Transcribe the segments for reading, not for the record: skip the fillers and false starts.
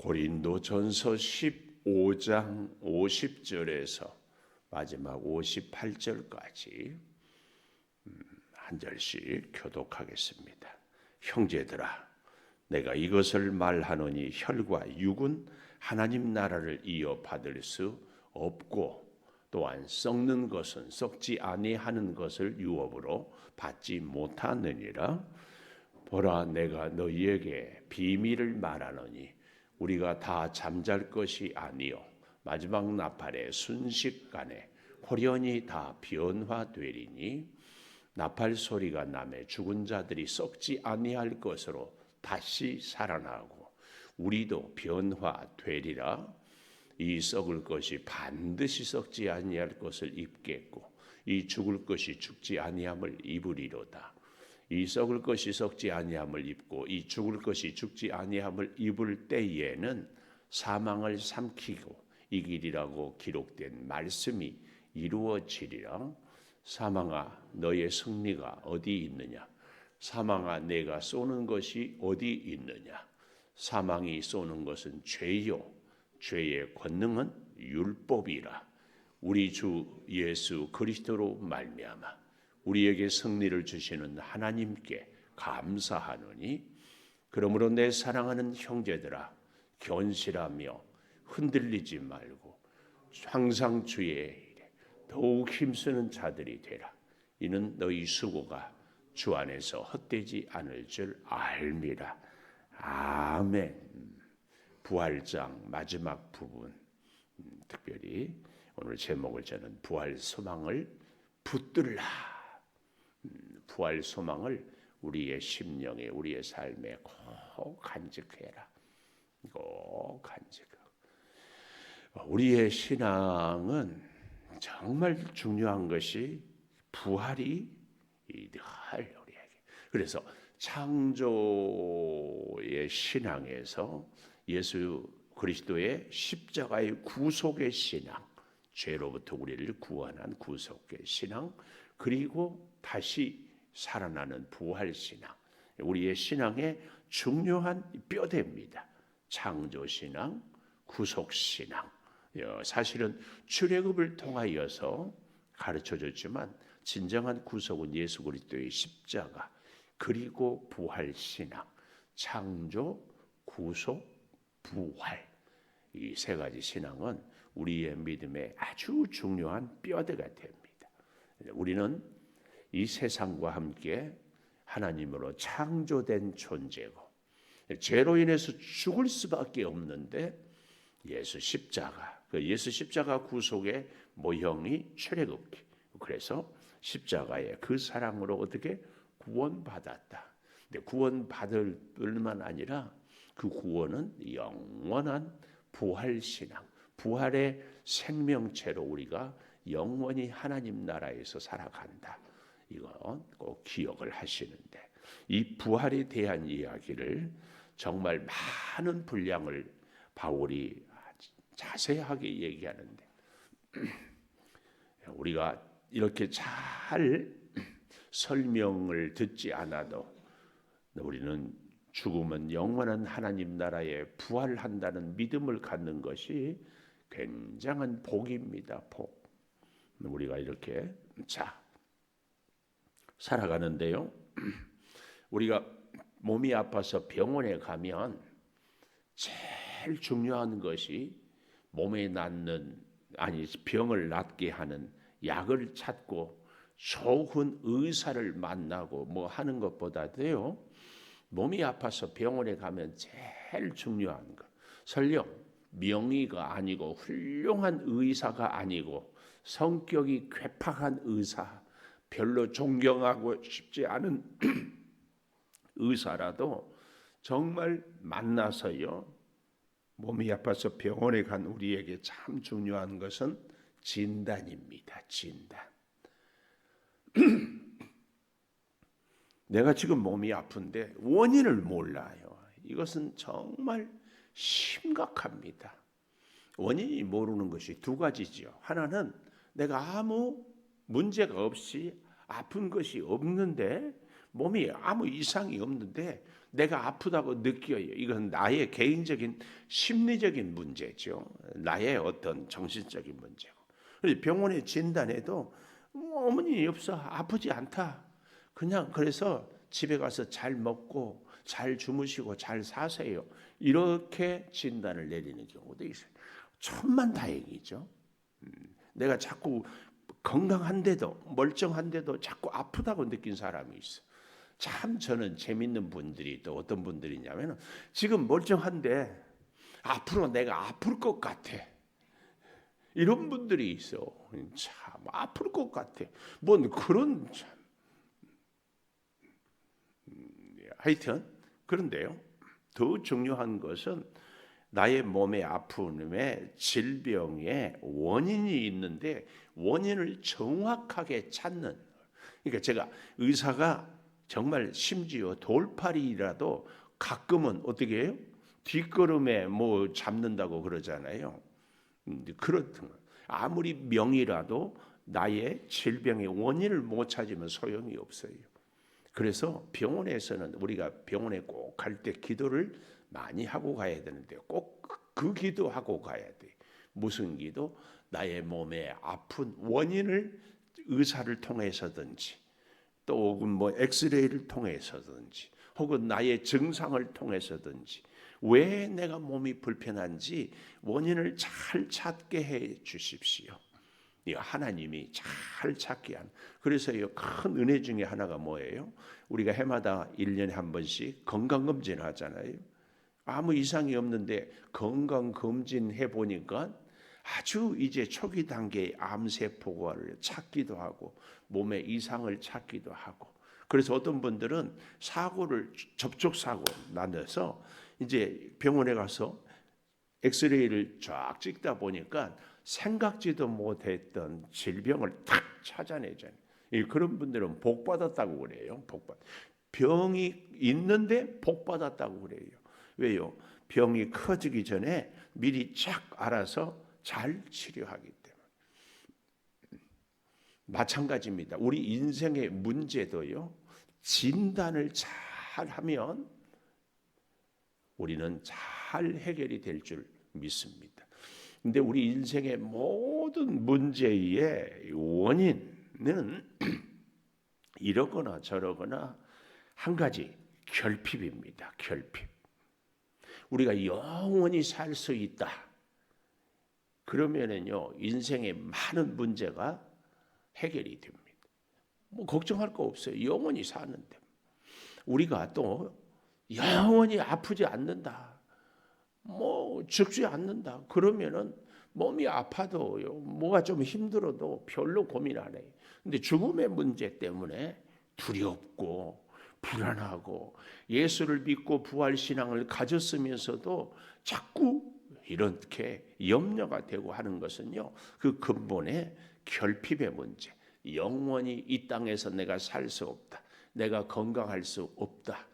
고린도전서 15장 50절에서 마지막 58절까지 한 절씩 교독하겠습니다. 형제들아, 내가 이것을 말하노니 혈과 육은 하나님 나라를 이어받을 수 없고 또한 썩는 것은 썩지 아니하는 것을 유업으로 받지 못하느니라. 보라, 내가 너희에게 비밀을 말하노니 우리가 다 잠잘 것이 아니요 마지막 나팔의 순식간에 호련히 다 변화되리니 나팔 소리가 나매 죽은 자들이 썩지 아니할 것으로 다시 살아나고 우리도 변화되리라. 이 썩을 것이 반드시 썩지 아니할 것을 입겠고 이 죽을 것이 죽지 아니함을 입으리로다. 이 썩을 것이 썩지 아니함을 입고 이 죽을 것이 죽지 아니함을 입을 때에는 사망을 삼키고 이기리라고 기록된 말씀이 이루어지리라. 사망아, 너의 승리가 어디 있느냐? 사망아, 내가 쏘는 것이 어디 있느냐? 사망이 쏘는 것은 죄요, 죄의 권능은 율법이라. 우리 주 예수 그리스도로 말미암아 우리에게 승리를 주시는 하나님께 감사하노니, 그러므로 내 사랑하는 형제들아, 견실하며 흔들리지 말고 항상 주의 일에 더욱 힘쓰는 자들이 되라. 이는 너희 수고가 주 안에서 헛되지 않을 줄 알미라. 아멘. 부활장 마지막 부분, 특별히 오늘 제목을 저는 부활 소망을 붙들라. 부활 소망을 우리의 심령에, 우리의 삶에 꼭 간직해라. 꼭 간직하고. 우리의 신앙은 정말 중요한 것이 부활이 늘 우리에게. 그래서 창조의 신앙에서 예수 그리스도의 십자가의 구속의 신앙, 죄로부터 우리를 구원한 구속의 신앙, 그리고 다시 살아나는 부활 신앙, 우리의 신앙의 중요한 뼈대입니다. 창조 신앙, 구속 신앙. 사실은 출애굽을 통하여서 가르쳐줬지만 진정한 구속은 예수 그리스도의 십자가, 그리고 부활 신앙, 창조, 구속, 부활. 이 세 가지 신앙은 우리의 믿음의 아주 중요한 뼈대가 됩니다. 우리는 이 세상과 함께 하나님으로 창조된 존재고 죄로 인해서 죽을 수밖에 없는데 예수 십자가, 그 예수 십자가 구속의 모형이 출애굽기. 그래서 십자가의 그 사랑으로 어떻게 구원받았다. 근데 구원받을 뿐만 아니라 그 구원은 영원한 부활신앙, 부활의 생명체로 우리가 영원히 하나님 나라에서 살아간다. 이건 꼭 기억을 하시는데, 이 부활에 대한 이야기를 정말 많은 분량을 바울이 자세하게 얘기하는데 우리가 이렇게 잘 설명을 듣지 않아도 우리는 죽음은 영원한 하나님 나라에 부활한다는 믿음을 갖는 것이 굉장한 복입니다. 복. 우리가 이렇게 살아가는데요. 우리가 몸이 아파서 병원에 가면 제일 중요한 것이 몸에 병을 낫게 하는 약을 찾고 좋은 의사를 만나고 뭐 하는 것보다도요, 몸이 아파서 병원에 가면 제일 중요한 것, 설령 명의가 아니고 훌륭한 의사가 아니고 성격이 괴팍한 의사, 별로 존경하고 싶지 않은 의사라도 정말 만나서요, 몸이 아파서 병원에 간 우리에게 참 중요한 것은 진단입니다. 진단. 내가 지금 몸이 아픈데 원인을 몰라요. 이것은 정말 심각합니다. 원인이 모르는 것이 두 가지죠. 하나는 내가 아무 문제가 없이 아픈 것이 없는데 몸이 아무 이상이 없는데 내가 아프다고 느껴요. 이건 나의 개인적인 심리적인 문제죠. 나의 어떤 정신적인 문제고. 그래서 병원에 진단해도 어머니 없어, 아프지 않다. 그냥 그래서 집에 가서 잘 먹고 잘 주무시고 잘 사세요. 이렇게 진단을 내리는 경우도 있어요. 천만다행이죠. 내가 자꾸 건강한데도 멀쩡한데도 자꾸 아프다고 느낀 사람이 있어. 참 저는 재밌는 분들이 또 어떤 분들이냐면 지금 멀쩡한데 앞으로 내가 아플 것 같아. 이런 분들이 있어. 참 아플 것 같아. 뭔 그런 참. 하여튼 그런데요. 더 중요한 것은 나의 몸의 아픔에 질병의 원인이 있는데 원인을 정확하게 찾는. 그러니까 제가 의사가 정말 심지어 돌팔이라도 가끔은 어떻게 해요? 뒷걸음에 뭐 잡는다고 그러잖아요. 그렇든 아무리 명이라도 나의 질병의 원인을 못 찾으면 소용이 없어요. 그래서 병원에서는 우리가 병원에 꼭 갈 때 기도를 많이 하고 가야 되는데 꼭 그 기도하고 가야 돼. 무슨 기도? 나의 몸에 아픈 원인을 의사를 통해서든지 또 혹은 뭐 엑스레이를 통해서든지 혹은 나의 증상을 통해서든지 왜 내가 몸이 불편한지 원인을 잘 찾게 해 주십시오. 이 하나님이 잘 찾게 하는. 그래서 이 큰 은혜 중에 하나가 뭐예요? 우리가 해마다 1년에 한 번씩 건강검진을 하잖아요. 아무 이상이 없는데 건강검진 해보니까 아주 이제 초기 단계의 암세포를 찾기도 하고 몸에 이상을 찾기도 하고. 그래서 어떤 분들은 사고를 접촉사고 나눠서 이제 병원에 가서 엑스레이를 쫙 찍다 보니까 생각지도 못했던 질병을 탁 찾아내잖아요. 그런 분들은 복 받았다고 그래요. 병이 있는데 복 받았다고 그래요. 왜요? 병이 커지기 전에 미리 쫙 알아서 잘 치료하기 때문에. 마찬가지입니다. 우리 인생의 문제도요. 진단을 잘 하면 우리는 잘 해결이 될 줄 믿습니다. 근데 우리 인생의 모든 문제의 원인은 이러거나 저러거나 한 가지 결핍입니다. 결핍. 우리가 영원히 살 수 있다. 그러면은요, 인생의 많은 문제가 해결이 됩니다. 뭐 걱정할 거 없어요. 영원히 사는데. 우리가 또 영원히 아프지 않는다. 뭐 죽지 않는다. 그러면은 몸이 아파도요. 뭐가 좀 힘들어도 별로 고민 안 해요. 근데 죽음의 문제 때문에 두렵고 불안하고 예수를 믿고 부활 신앙을 가졌으면서도 자꾸 이렇게 염려가 되고 하는 것은요. 그 근본의 결핍의 문제. 영원히 이 땅에서 내가 살 수 없다. 내가 건강할 수 없다.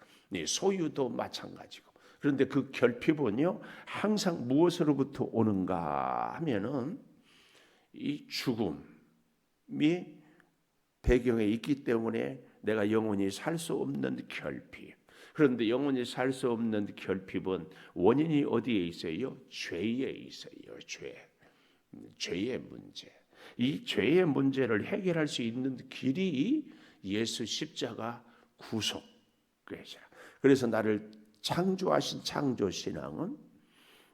소유도 마찬가지고. 그런데 그 결핍은요, 항상 무엇으로부터 오는가 하면은 이 죽음이 배경에 있기 때문에 내가 영원히 살 수 없는 결핍. 그런데 영원히 살 수 없는 결핍은 원인이 어디에 있어요? 죄에 있어요. 죄의 문제. 이 죄의 문제를 해결할 수 있는 길이 예수 십자가 구속이죠. 그래서 나를 창조하신 창조신앙은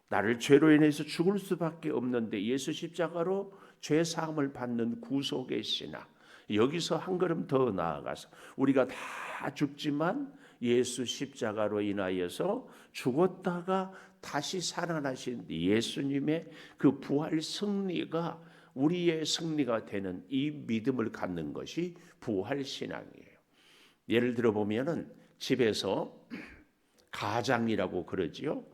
나를 죄로 인해서 죽을 수밖에 없는데 예수 십자가로 죄 사함을 받는 구속의 신앙. 여기서 한 걸음 더 나아가서 우리가 다 죽지만 예수 십자가로 인하여서 죽었다가 다시 살아나신 예수님의 그 부활 승리가 우리의 승리가 되는 이 믿음을 갖는 것이 부활 신앙이에요. 예를 들어 보면은 집에서 가장이라고 그러지요.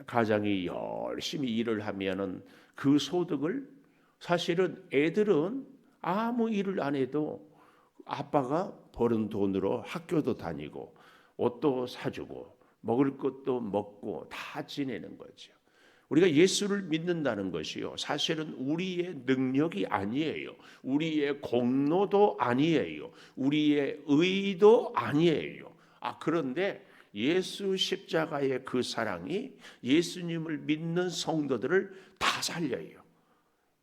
가장이 열심히 일을 하면은 그 소득을 사실은 애들은 아무 일을 안 해도 아빠가 버는 돈으로 학교도 다니고 옷도 사주고 먹을 것도 먹고 다 지내는 거죠. 우리가 예수를 믿는다는 것이요, 사실은 우리의 능력이 아니에요. 우리의 공로도 아니에요. 우리의 의도 아니에요. 그런데 예수 십자가의 그 사랑이 예수님을 믿는 성도들을 다 살려요.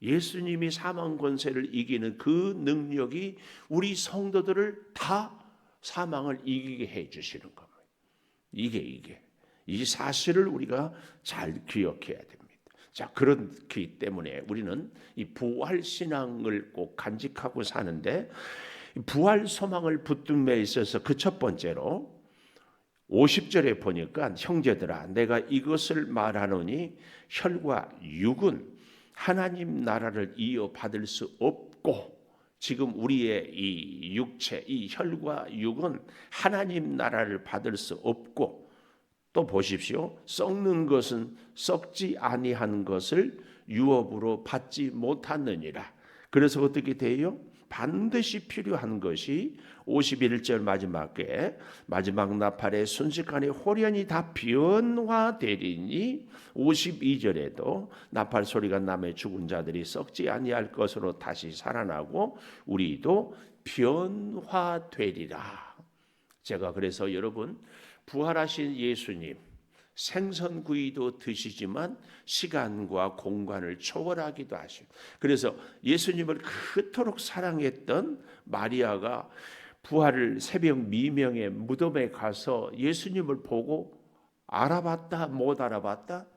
예수님이 사망 권세를 이기는 그 능력이 우리 성도들을 다 사망을 이기게 해 주시는 겁니다. 이게 이 사실을 우리가 잘 기억해야 됩니다. 자, 그렇기 때문에 우리는 이 부활 신앙을 꼭 간직하고 사는데, 부활 소망을 붙듦에 있어서 그 첫 번째로 50절에 보니까 형제들아 내가 이것을 말하노니 혈과 육은 하나님 나라를 이어받을 수 없고, 지금 우리의 이 육체, 이 혈과 육은 하나님 나라를 받을 수 없고, 또 보십시오. 썩는 것은 썩지 아니한 것을 유업으로 받지 못하느니라. 그래서 어떻게 돼요? 반드시 필요한 것이 51절 마지막 나팔에 순식간에 홀연히 다 변화되리니, 52절에도 나팔 소리가 나매 죽은 자들이 썩지 아니할 것으로 다시 살아나고 우리도 변화되리라. 제가 그래서 여러분, 부활하신 예수님 생선구이도 드시지만 시간과 공간을 초월하기도 하시고, 그래서 예수님을 그토록 사랑했던 마리아가 부활을 새벽 미명에 무덤에 가서 예수님을 보고 알아봤다? 못 알아봤다?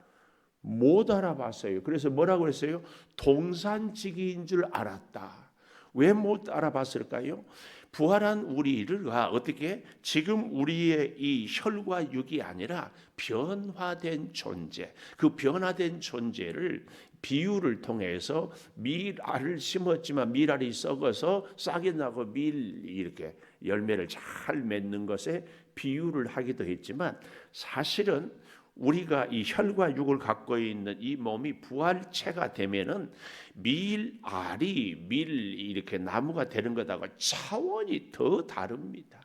못 알아봤어요. 그래서 뭐라고 했어요? 동산지기인 줄 알았다. 왜 못 알아봤을까요? 부활한 우리가 어떻게 지금 우리의 이 혈과 육이 아니라 변화된 존재, 그 변화된 존재를 비유를 통해서 밀알을 심었지만 밀알이 썩어서 싹이 나고 밀 이렇게 열매를 잘 맺는 것에 비유를 하기도 했지만, 사실은 우리가 이 혈과 육을 갖고 있는 이 몸이 부활체가 되면은 밀알이 이렇게 나무가 되는 것하고 차원이 더 다릅니다.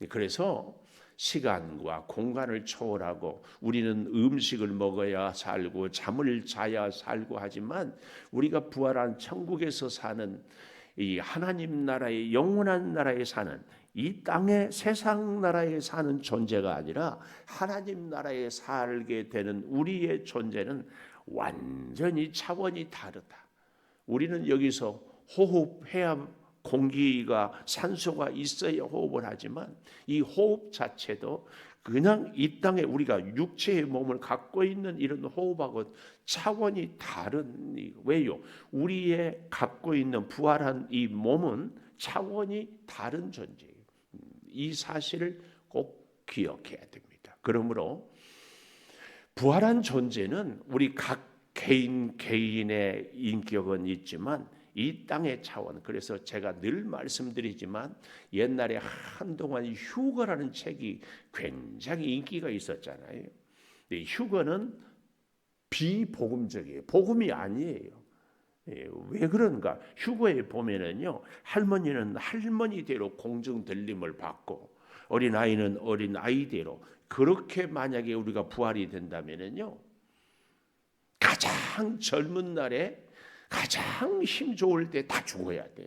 그래서 시간과 공간을 초월하고, 우리는 음식을 먹어야 살고 잠을 자야 살고 하지만, 우리가 부활한 천국에서 사는 이 하나님 나라의 영원한 나라에 사는, 이 땅의 세상 나라에 사는 존재가 아니라 하나님 나라에 살게 되는 우리의 존재는 완전히 차원이 다르다. 우리는 여기서 호흡해야 공기가 산소가 있어야 호흡을 하지만, 이 호흡 자체도 그냥 이 땅에 우리가 육체의 몸을 갖고 있는 이런 호흡하고 차원이 다른, 왜요? 우리의 갖고 있는 부활한 이 몸은 차원이 다른 존재예요. 이 사실을 꼭 기억해야 됩니다. 그러므로 부활한 존재는 우리 각 개인의 인격은 있지만 이 땅의 차원, 그래서 제가 늘 말씀드리지만 옛날에 한동안 휴거라는 책이 굉장히 인기가 있었잖아요. 휴거는 비복음적이에요. 복음이 아니에요. 왜 그런가? 휴거에 보면은요, 할머니는 할머니대로 공중 들림을 받고 어린아이는 어린아이대로, 그렇게 만약에 우리가 부활이 된다면은요, 가장 젊은 날에 가장 힘 좋을 때 다 죽어야 돼.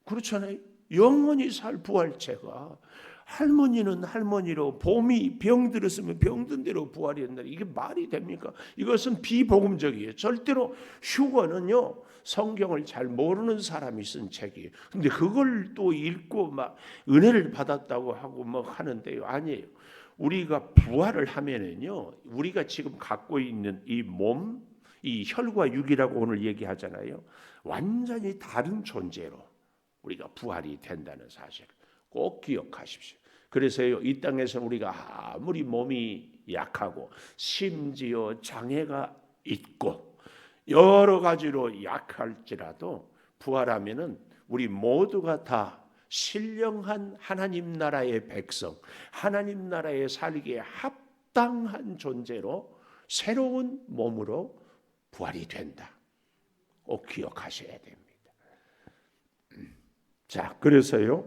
그렇잖아요. 영원히 살 부활체가, 할머니는 할머니로, 봄이 병들었으면 병든 대로 부활이 된다. 이게 말이 됩니까? 이것은 비복음적이에요. 절대로. 휴거는요, 성경을 잘 모르는 사람이 쓴 책이에요. 근데 그걸 또 읽고 막 은혜를 받았다고 하고 뭐 하는데요, 아니에요. 우리가 부활을 하면은요, 우리가 지금 갖고 있는 이 몸, 이 혈과 육이라고 오늘 얘기하잖아요. 완전히 다른 존재로 우리가 부활이 된다는 사실 꼭 기억하십시오. 그래서요, 이 땅에서 우리가 아무리 몸이 약하고 심지어 장애가 있고 여러 가지로 약할지라도 부활하면은 우리 모두가 다 신령한 하나님 나라의 백성, 하나님 나라에 살기에 합당한 존재로 새로운 몸으로 부활이 된다. 꼭 기억하셔야 됩니다. 자, 그래서요,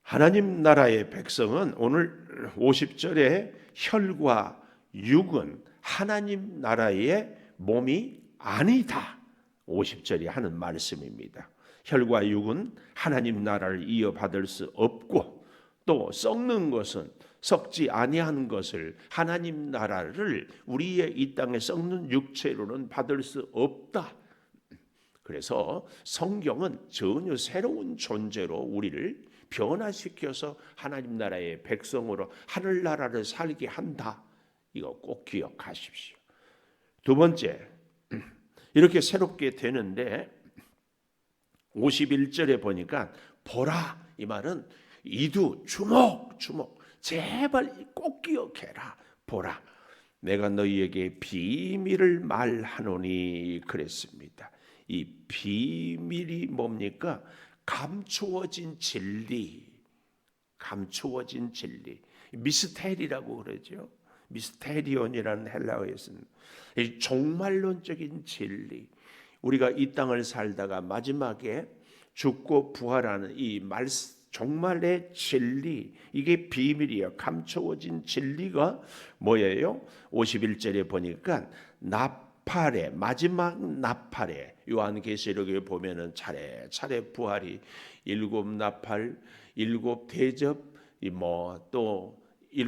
하나님 나라의 백성은 오늘 50절에 혈과 육은 하나님 나라의 몸이 아니다. 50절이 하는 말씀입니다. 혈과 육은 하나님 나라를 이어받을 수 없고 또 썩는 것은 썩지 아니한 것을 하나님 나라를 우리의 이 땅에 썩는 육체로는 받을 수 없다. 그래서 성경은 전혀 새로운 존재로 우리를 변화시켜서 하나님 나라의 백성으로 하늘나라를 살게 한다. 이거 꼭 기억하십시오. 두 번째, 이렇게 새롭게 되는데 51절에 보니까 보라, 이 말은 이두 주목 제발 꼭 기억해라. 보라, 내가 너희에게 비밀을 말하노니 그랬습니다. 이 비밀이 뭡니까? 감추어진 진리, 미스테리라고 그러죠. 미스테리온이라는 헬라어에 쓰는 종말론적인 진리. 우리가 이 땅을 살다가 마지막에 죽고 부활하는 이 종말의 진리, 이게 비밀이에요. 감추어진 진리가 뭐예요? 51절에 보니까 나팔의 마지막 나팔에, 요한계시록에 보면은 차례차례 부활이 7나팔, 7대접, 또 7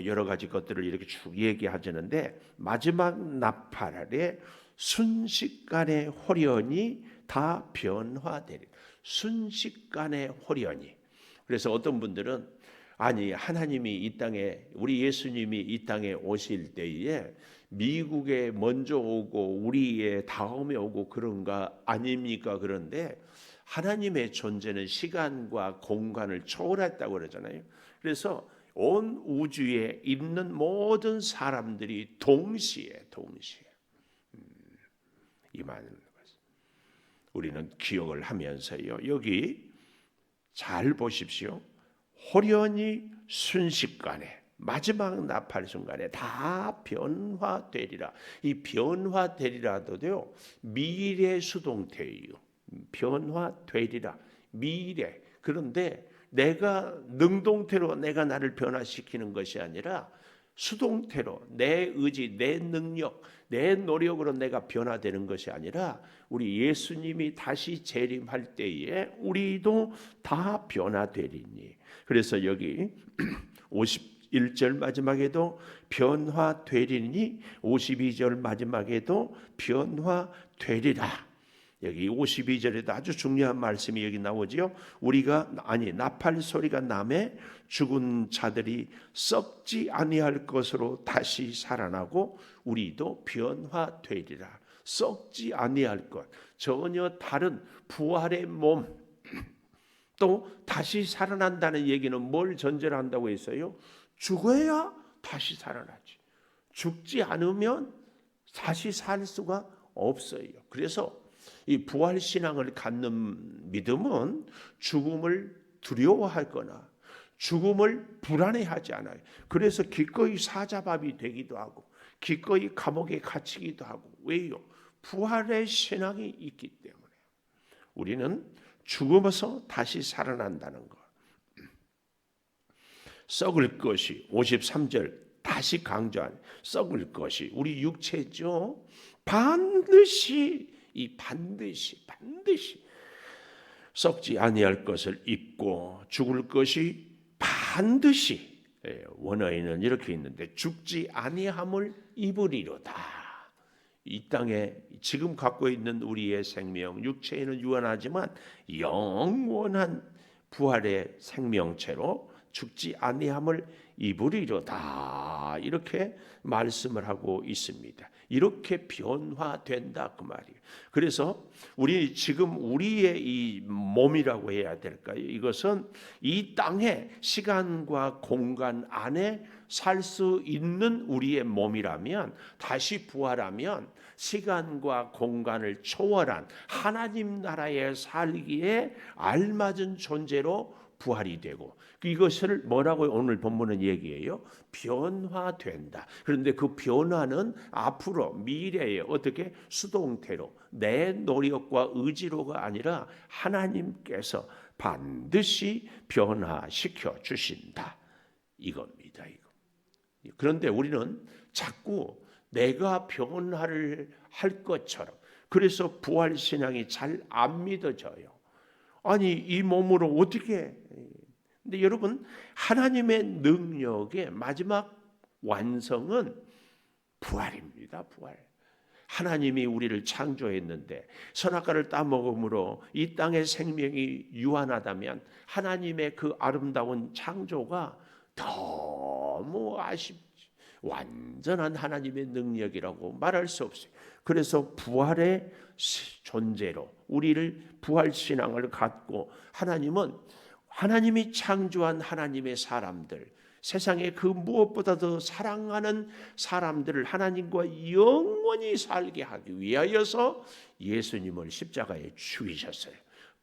여러 가지 것들을 이렇게 쭉 얘기하시는데 마지막 나팔에 순식간에 호련히 다 변화되리. 순식간에 호련히. 그래서 어떤 분들은 아니, 하나님이 이 땅에, 우리 예수님이 이 땅에 오실 때에 미국에 먼저 오고 우리의 다음에 오고 그런가 아닙니까? 그런데 하나님의 존재는 시간과 공간을 초월했다고 그러잖아요. 그래서 온 우주에 있는 모든 사람들이 동시에 임하는 것. 우리는 기억을 하면서요. 여기 잘 보십시오. 호련히 순식간에 마지막 나팔 순간에 다 변화되리라. 이 변화되리라도요, 미래 수동태예요. 변화되리라, 미래. 그런데 내가 능동태로 내가 나를 변화시키는 것이 아니라 수동태로 내 의지, 내 능력, 내 노력으로 내가 변화되는 것이 아니라 우리 예수님이 다시 재림할 때에 우리도 다 변화되리니. 그래서 여기 51절 마지막에도 변화되리니 52절 마지막에도 변화되리라. 여기 52절에도 아주 중요한 말씀이 여기 나오지요. 나팔 소리가 나매 죽은 자들이 썩지 아니할 것으로 다시 살아나고 우리도 변화되리라. 썩지 아니할 것, 전혀 다른 부활의 몸, 또 다시 살아난다는 얘기는 뭘 전제로 한다고 했어요? 죽어야 다시 살아나지. 죽지 않으면 다시 살 수가 없어요. 그래서 이 부활 신앙을 갖는 믿음은 죽음을 두려워하거나 죽음을 불안해하지 않아요. 그래서 기꺼이 사자밥이 되기도 하고 기꺼이 감옥에 갇히기도 하고. 왜요? 부활의 신앙이 있기 때문에. 우리는 죽음에서 다시 살아난다는 것. 썩을 것이 53절 다시 강조한 썩을 것이 우리 육체죠. 반드시 썩지 아니할 것을 입고 죽을 것이 반드시, 원어에는 이렇게 있는데 죽지 아니함을 입으리로다. 이 땅에 지금 갖고 있는 우리의 생명, 육체에는 유한하지만 영원한 부활의 생명체로 죽지 아니함을 입으리로다. 이렇게 말씀을 하고 있습니다. 이렇게 변화된다 그 말이에요. 그래서 우리 지금 우리의 이 몸이라고 해야 될까요? 이것은 이 땅의 시간과 공간 안에 살 수 있는 우리의 몸이라면, 다시 부활하면 시간과 공간을 초월한 하나님 나라에 살기에 알맞은 존재로 부활이 되고, 이것을 뭐라고 오늘 본문은 얘기해요? 변화된다. 그런데 그 변화는 앞으로 미래에 어떻게 수동태로 내 노력과 의지로가 아니라 하나님께서 반드시 변화시켜 주신다. 이겁니다. 그런데 우리는 자꾸 내가 변화를 할 것처럼, 그래서 부활신앙이 잘 안 믿어져요. 아니 이 몸으로 어떻게. 근데 여러분, 하나님의 능력의 마지막 완성은 부활입니다. 부활. 하나님이 우리를 창조했는데 선악과를 따먹음으로 이 땅의 생명이 유한하다면 하나님의 그 아름다운 창조가 너무 아쉽지. 완전한 하나님의 능력이라고 말할 수 없어요. 그래서 부활의 존재로 우리를 부활신앙을 갖고, 하나님이 창조한 하나님의 사람들, 세상에 그 무엇보다도 사랑하는 사람들을 하나님과 영원히 살게 하기 위하여서 예수님을 십자가에 죽이셨어요.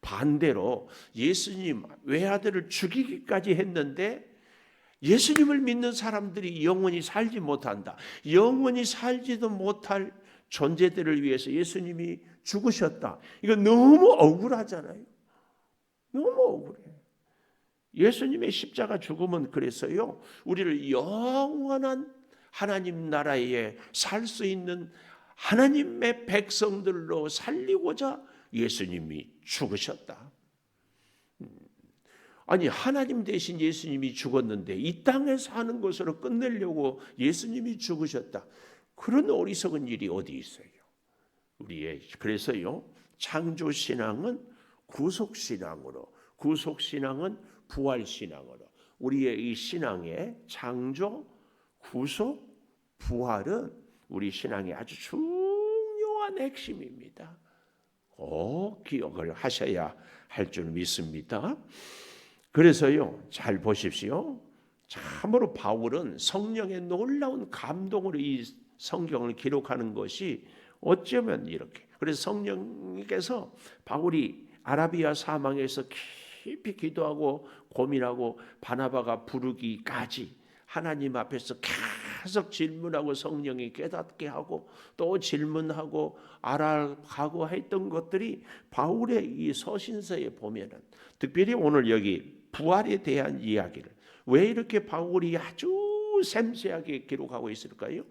반대로 예수님 외아들을 죽이기까지 했는데 예수님을 믿는 사람들이 영원히 살지 못한다. 영원히 살지도 못할 존재들을 위해서 예수님이 죽으셨다. 이거 너무 억울하잖아요. 너무 억울해. 예수님의 십자가 죽음은 그래서요, 우리를 영원한 하나님 나라에 살 수 있는 하나님의 백성들로 살리고자 예수님이 죽으셨다. 아니 하나님 대신 예수님이 죽었는데 이 땅에 사는 것으로 끝내려고 예수님이 죽으셨다. 그런 어리석은 일이 어디 있어요? 그래서요, 창조신앙은 구속신앙으로, 구속신앙은 부활신앙으로, 우리의 이 신앙의 창조, 구속, 부활은 우리 신앙의 아주 중요한 핵심입니다. 꼭 기억을 하셔야 할 줄 믿습니다. 그래서요, 잘 보십시오. 참으로 바울은 성령의 놀라운 감동으로 이 성경을 기록하는 것이 어쩌면 이렇게, 그래서 성령께서 바울이 아라비아 사망에서 깊이 기도하고 고민하고 바나바가 부르기까지 하나님 앞에서 계속 질문하고 성령이 깨닫게 하고 또 질문하고 알아가고 했던 것들이 바울의 이 서신서에 보면은, 특별히 오늘 여기 부활에 대한 이야기를 왜 이렇게 바울이 아주 섬세하게 기록하고 있을까요?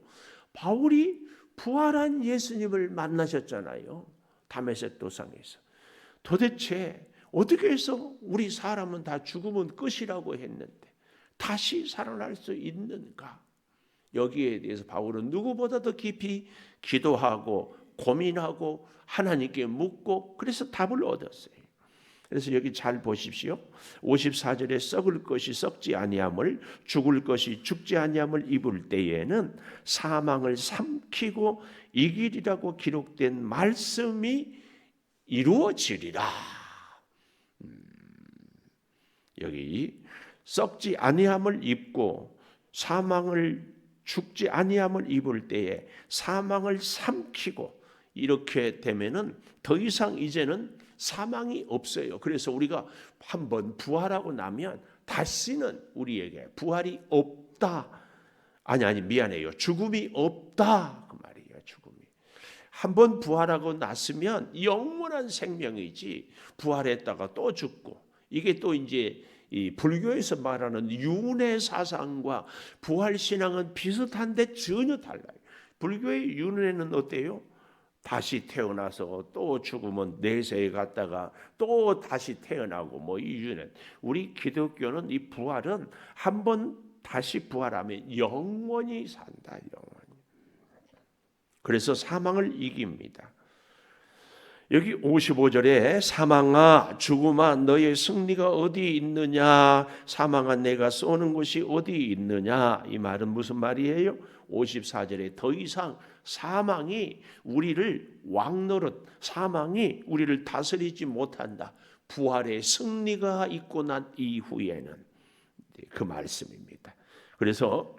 바울이 부활한 예수님을 만나셨잖아요. 다메섹 도상에서. 도대체 어떻게 해서 우리 사람은 다 죽으면 끝이라고 했는데 다시 살아날 수 있는가? 여기에 대해서 바울은 누구보다도 깊이 기도하고 고민하고 하나님께 묻고, 그래서 답을 얻었어요. 그래서 여기 잘 보십시오. 54절에 썩을 것이 썩지 아니함을, 죽을 것이 죽지 아니함을 입을 때에는 사망을 삼키고 이기리라고 기록된 말씀이 이루어지리라. 여기 썩지 아니함을 입고 사망을, 죽지 아니함을 입을 때에 사망을 삼키고, 이렇게 되면은 더 이상 이제는 사망이 없어요. 그래서 우리가 한번 부활하고 나면 다시는 우리에게 부활이 없다. 미안해요. 죽음이 없다. 그 말이에요. 죽음이. 한번 부활하고 났으면 영원한 생명이지, 부활했다가 또 죽고, 이게 또 이제 이 불교에서 말하는 윤회 사상과 부활 신앙은 비슷한데 전혀 달라요. 불교의 윤회는 어때요? 다시 태어나서 또 죽으면 내세에 갔다가 또 다시 태어나고 뭐 이 윤회. 우리 기독교는 이 부활은 한번 다시 부활하면 영원히 산다. 영원히. 그래서 사망을 이깁니다. 여기 55절에 사망아 죽음아 너의 승리가 어디 있느냐, 사망아 내가 쏘는 곳이 어디 있느냐, 이 말은 무슨 말이에요? 54절에 더 이상 사망이 우리를 왕노릇, 사망이 우리를 다스리지 못한다. 부활의 승리가 있고 난 이후에는, 그 말씀입니다. 그래서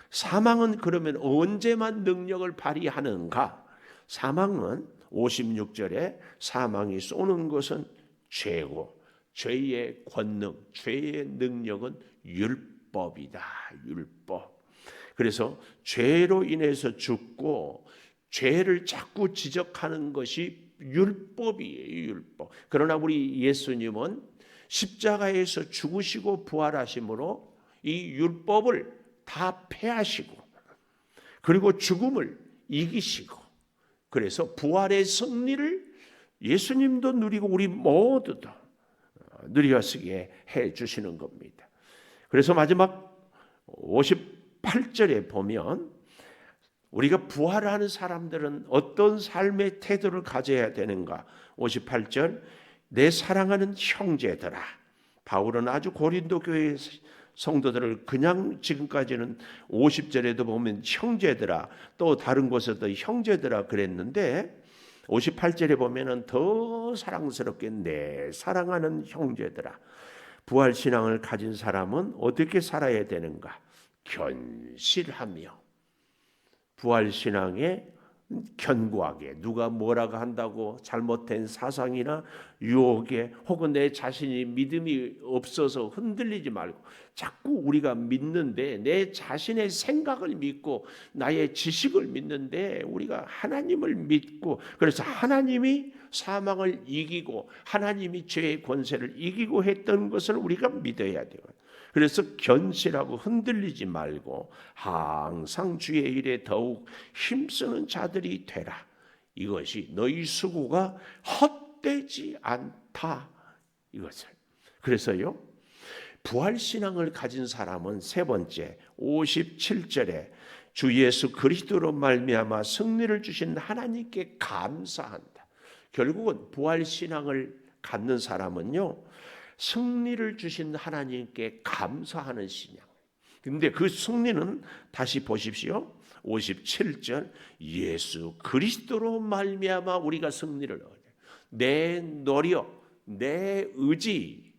사망은 그러면 언제만 능력을 발휘하는가? 사망은 56절에 사망이 쏘는 것은 죄고, 죄의 권능, 죄의 능력은 율법이다. 율법. 그래서 죄로 인해서 죽고 죄를 자꾸 지적하는 것이 율법이에요. 율법. 그러나 우리 예수님은 십자가에서 죽으시고 부활하심으로 이 율법을 다 패하시고 그리고 죽음을 이기시고 그래서 부활의 승리를 예수님도 누리고 우리 모두도 누리어쓰게 해 주시는 겁니다. 그래서 마지막 58절에 보면 우리가 부활하는 사람들은 어떤 삶의 태도를 가져야 되는가? 58절, 내 사랑하는 형제들아. 바울은 아주 고린도 교회 성도들을 그냥 지금까지는 50절에도 보면 형제들아, 또 다른 곳에도 형제들아 그랬는데 58절에 보면은 더 사랑스럽게 내 사랑하는 형제들아. 부활신앙을 가진 사람은 어떻게 살아야 되는가? 견실하며 부활신앙에 견고하게 누가 뭐라고 한다고 잘못된 사상이나 유혹에 혹은 내 자신이 믿음이 없어서 흔들리지 말고 자꾸 우리가 믿는데 내 자신의 생각을 믿고 나의 지식을 믿는데 우리가 하나님을 믿고 그래서 하나님이 사망을 이기고 하나님이 죄의 권세를 이기고 했던 것을 우리가 믿어야 돼요. 그래서 견실하고 흔들리지 말고 항상 주의 일에 더욱 힘쓰는 자들이 되라. 이것이 너희 수고가 헛되지 않다. 이것을. 그래서요. 부활신앙을 가진 사람은 세 번째 57절에 주 예수 그리스도로 말미암아 승리를 주신 하나님께 감사한다. 결국은 부활신앙을 갖는 사람은요. 승리를 주신 하나님께 감사하는 신앙. 근데 그 승리는 다시 보십시오. 57절 예수 그리스도로 말미암아 우리가 승리를 얻어요. 내 노력, 내 의지,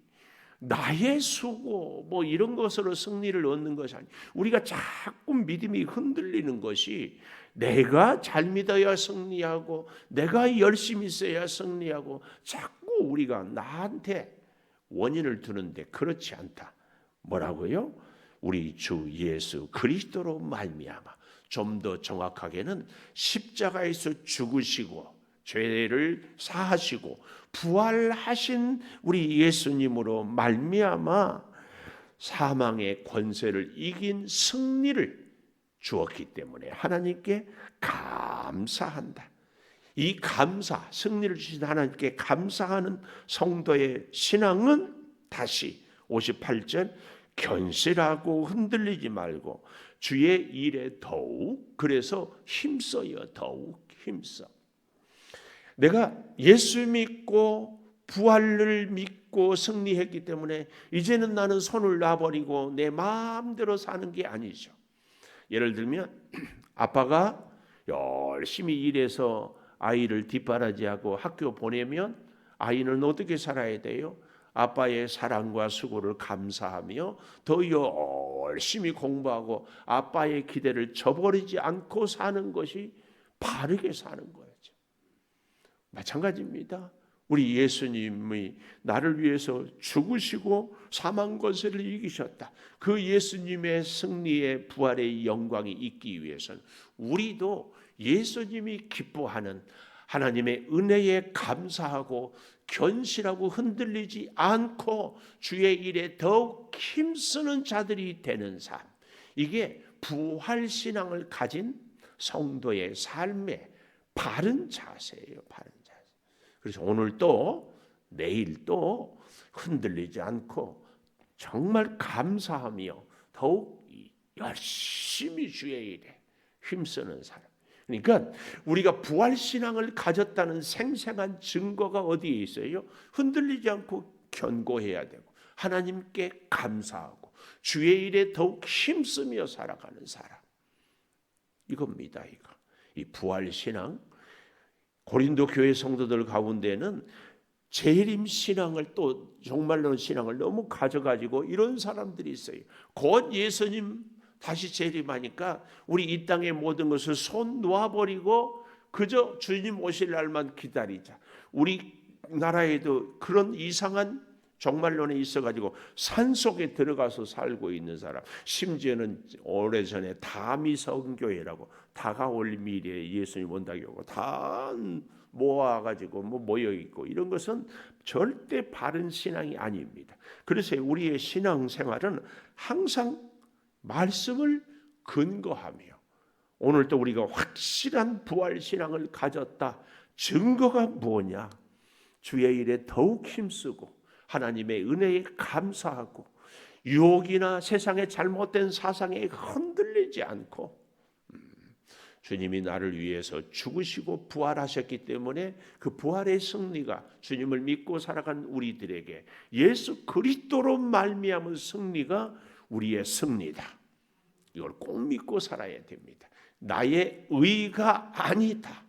나의 수고 뭐 이런 것으로 승리를 얻는 것이 아니에요. 우리가 자꾸 믿음이 흔들리는 것이 내가 잘 믿어야 승리하고 내가 열심히 있어야 승리하고 자꾸 우리가 나한테 원인을 두는데 그렇지 않다. 뭐라고요? 우리 주 예수 그리스도로 말미암아 좀 더 정확하게는 십자가에서 죽으시고 죄를 사하시고 부활하신 우리 예수님으로 말미암아 사망의 권세를 이긴 승리를 주었기 때문에 하나님께 감사한다. 이 감사, 승리를 주신 하나님께 감사하는 성도의 신앙은 다시 58절 견실하고 흔들리지 말고 주의 일에 더욱 그래서 힘써요. 더욱 힘써. 내가 예수 믿고 부활을 믿고 승리했기 때문에 이제는 나는 손을 놔버리고 내 마음대로 사는 게 아니죠. 예를 들면 아빠가 열심히 일해서 아이를 뒷바라지하고 학교 보내면 아이는 어떻게 살아야 돼요? 아빠의 사랑과 수고를 감사하며 더 열심히 공부하고 아빠의 기대를 저버리지 않고 사는 것이 바르게 사는 거죠. 마찬가지입니다. 우리 예수님이 나를 위해서 죽으시고 사망 권세를 이기셨다. 그 예수님의 승리의 부활의 영광이 있기 위해서는 우리도 예수님이 기뻐하는 하나님의 은혜에 감사하고 견실하고 흔들리지 않고 주의 일에 더욱 힘쓰는 자들이 되는 삶. 이게 부활신앙을 가진 성도의 삶의 바른 자세예요. 바른 자세. 그래서 오늘 또 내일 또 흔들리지 않고 정말 감사하며 더욱 열심히 주의 일에 힘쓰는 사람. 그러니까 우리가 부활신앙을 가졌다는 생생한 증거가 어디에 있어요? 흔들리지 않고 견고해야 되고 하나님께 감사하고 주의 일에 더욱 힘쓰며 살아가는 사람. 이겁니다. 이거. 이 부활신앙 고린도 교회 성도들 가운데는 재림 신앙을 또 정말로 신앙을 너무 가져가지고 이런 사람들이 있어요. 곧 예수님 다시 재림하니까 우리 이 땅의 모든 것을 손 놓아버리고 그저 주님 오실 날만 기다리자. 우리 나라에도 그런 이상한 종말론에 있어가지고 산속에 들어가서 살고 있는 사람, 심지어는 오래전에 다미성교회라고 다가올 미래에 예수님 온다고 하고 다 모아가지고 모여있고 이런 것은 절대 바른 신앙이 아닙니다. 그래서 우리의 신앙생활은 항상 말씀을 근거하며 오늘도 우리가 확실한 부활신앙을 가졌다. 증거가 뭐냐? 주의 일에 더욱 힘쓰고 하나님의 은혜에 감사하고 유혹이나 세상의 잘못된 사상에 흔들리지 않고 주님이 나를 위해서 죽으시고 부활하셨기 때문에 그 부활의 승리가 주님을 믿고 살아간 우리들에게 예수 그리스도로 말미암은 승리가 우리의 승리다. 이걸 꼭 믿고 살아야 됩니다. 나의 의가 아니다.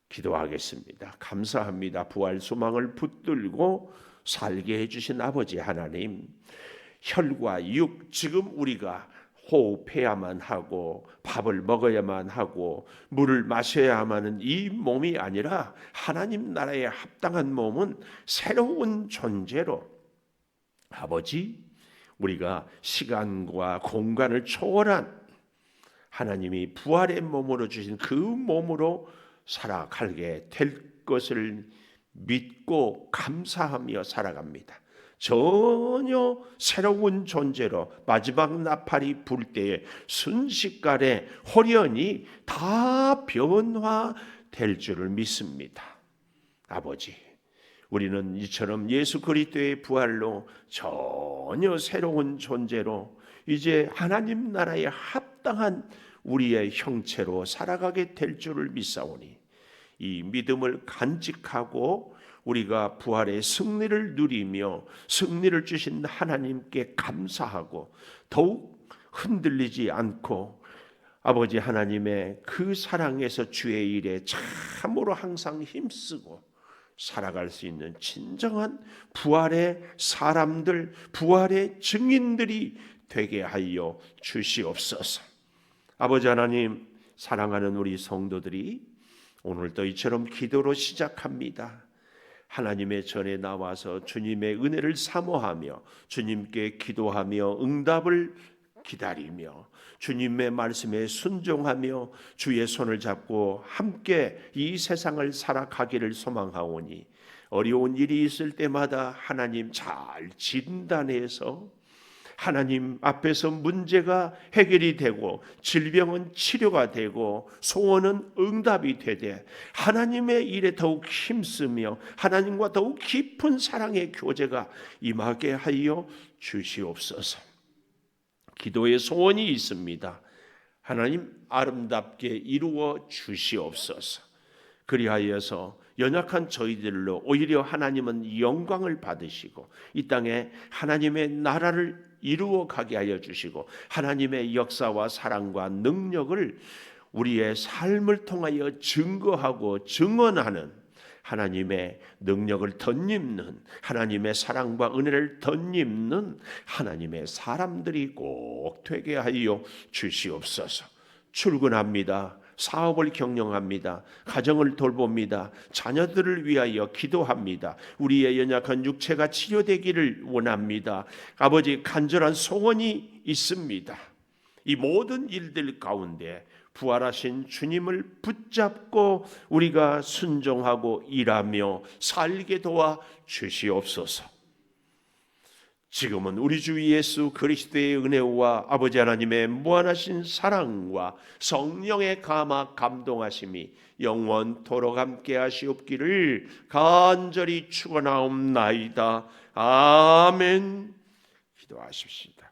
기도하겠습니다. 감사합니다. 부활 소망을 붙들고 살게 해주신 아버지 하나님, 혈과 육, 지금 우리가 호흡해야만 하고 밥을 먹어야만 하고 물을 마셔야만 하는 이 몸이 아니라 하나님 나라에 합당한 몸은 새로운 존재로 아버지, 우리가 시간과 공간을 초월한 하나님이 부활의 몸으로 주신 그 몸으로 살아가게 될 것을 믿고 감사하며 살아갑니다. 전혀 새로운 존재로 마지막 나팔이 불 때에 순식간에 홀연히 다 변화될 줄을 믿습니다. 아버지, 우리는 이처럼 예수 그리스도의 부활로 전혀 새로운 존재로 이제 하나님 나라에 합당한 우리의 형체로 살아가게 될 줄을 믿사오니 이 믿음을 간직하고 우리가 부활의 승리를 누리며 승리를 주신 하나님께 감사하고 더욱 흔들리지 않고 아버지 하나님의 그 사랑에서 주의 일에 참으로 항상 힘쓰고 살아갈 수 있는 진정한 부활의 사람들, 부활의 증인들이 되게 하여 주시옵소서. 아버지 하나님, 사랑하는 우리 성도들이 오늘도 이처럼 기도로 시작합니다. 하나님의 전에 나와서 주님의 은혜를 사모하며 주님께 기도하며 응답을 기다리며 주님의 말씀에 순종하며 주의 손을 잡고 함께 이 세상을 살아가기를 소망하오니 어려운 일이 있을 때마다 하나님 잘 진단해서 하나님 앞에서 문제가 해결이 되고 질병은 치료가 되고 소원은 응답이 되되 하나님의 일에 더욱 힘쓰며 하나님과 더욱 깊은 사랑의 교제가 임하게 하여 주시옵소서. 기도의 소원이 있습니다. 하나님 아름답게 이루어 주시옵소서. 그리하여서 연약한 저희들로 오히려 하나님은 영광을 받으시고 이 땅에 하나님의 나라를 이루어 가게 하여 주시고 하나님의 역사와 사랑과 능력을 우리의 삶을 통하여 증거하고 증언하는 하나님의 능력을 덧입는 하나님의 사랑과 은혜를 덧입는 하나님의 사람들이 꼭 되게 하여 주시옵소서. 출근합니다. 사업을 경영합니다. 가정을 돌봅니다. 자녀들을 위하여 기도합니다. 우리의 연약한 육체가 치료되기를 원합니다. 아버지, 간절한 소원이 있습니다. 이 모든 일들 가운데 부활하신 주님을 붙잡고 우리가 순종하고 일하며 살게 도와 주시옵소서. 지금은 우리 주 예수 그리스도의 은혜와 아버지 하나님의 무한하신 사랑과 성령의 감화 감동하심이 영원토록 함께 하시옵기를 간절히 축원하옵나이다. 아멘. 기도하십시다.